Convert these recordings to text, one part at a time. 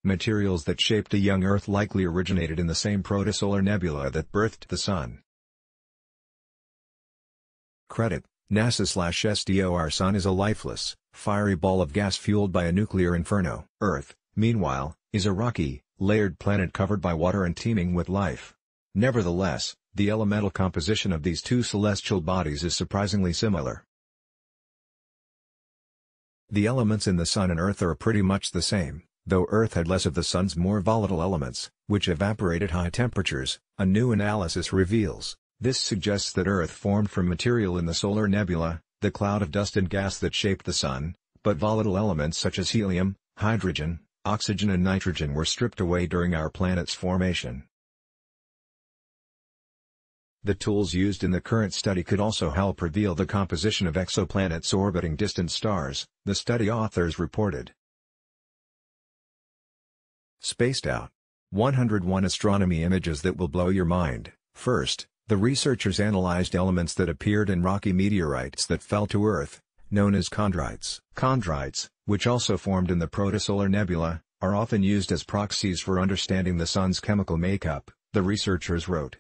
Materials that shaped a young Earth likely originated in the same protosolar nebula that birthed the Sun. Credit: NASA/SDO. Our Sun is a lifeless, fiery ball of gas fueled by a nuclear inferno. Earth, meanwhile, is a rocky, layered planet covered by water and teeming with life. Nevertheless, the elemental composition of these two celestial bodies is surprisingly similar. The elements in the Sun and Earth are pretty much the same, though Earth had less of the Sun's more volatile elements, which evaporate at high temperatures, a new analysis reveals. This suggests that Earth formed from material in the solar nebula, the cloud of dust and gas that shaped the Sun, but volatile elements such as helium, hydrogen, oxygen and nitrogen were stripped away during our planet's formation. The tools used in the current study could also help reveal the composition of exoplanets orbiting distant stars, the study authors reported. Spaced out. 101 astronomy images that will blow your mind. First, the researchers analyzed elements that appeared in rocky meteorites that fell to Earth, known as chondrites. Chondrites, which also formed in the protosolar nebula, are often used as proxies for understanding the Sun's chemical makeup, the researchers wrote.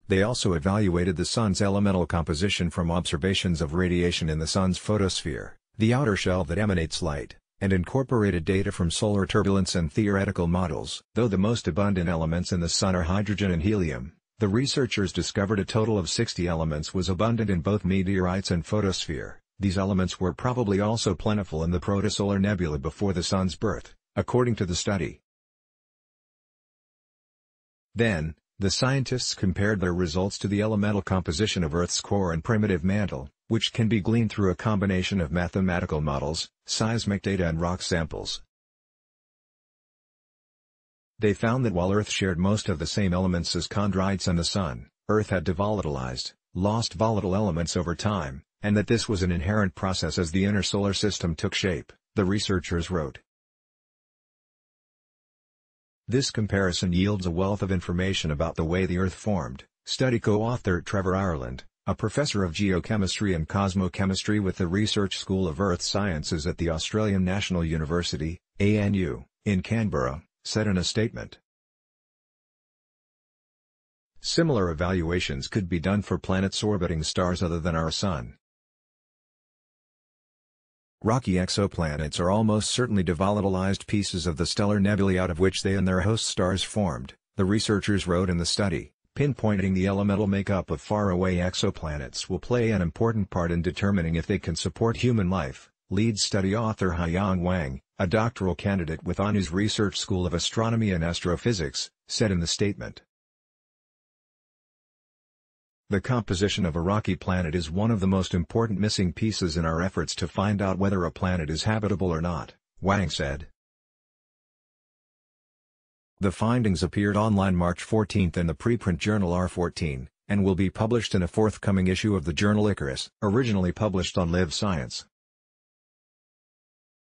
They also evaluated the Sun's elemental composition from observations of radiation in the Sun's photosphere, the outer shell that emanates light, and incorporated data from solar turbulence and theoretical models. Though the most abundant elements in the Sun are hydrogen and helium, the researchers discovered a total of 60 elements was abundant in both meteorites and photosphere. These elements were probably also plentiful in the protosolar nebula before the Sun's birth, according to the study. Then, the scientists compared their results to the elemental composition of Earth's core and primitive mantle, which can be gleaned through a combination of mathematical models, seismic data and rock samples. They found that while Earth shared most of the same elements as chondrites and the Sun, Earth had devolatilized, lost volatile elements over time, and that this was an inherent process as the inner solar system took shape, the researchers wrote. This comparison yields a wealth of information about the way the Earth formed, study co-author Trevor Ireland, a professor of geochemistry and cosmochemistry with the Research School of Earth Sciences at the Australian National University, ANU, in Canberra, said in a statement. Similar evaluations could be done for planets orbiting stars other than our Sun. Rocky exoplanets are almost certainly devolatilized pieces of the stellar nebulae out of which they and their host stars formed, the researchers wrote in the study. Pinpointing the elemental makeup of faraway exoplanets will play an important part in determining if they can support human life, lead study author Haiyang Wang, a doctoral candidate with ANU's Research School of Astronomy and Astrophysics, said in the statement. The composition of a rocky planet is one of the most important missing pieces in our efforts to find out whether a planet is habitable or not, Wang said. The findings appeared online March 14 in the preprint journal R14, and will be published in a forthcoming issue of the journal Icarus. Originally published on Live Science.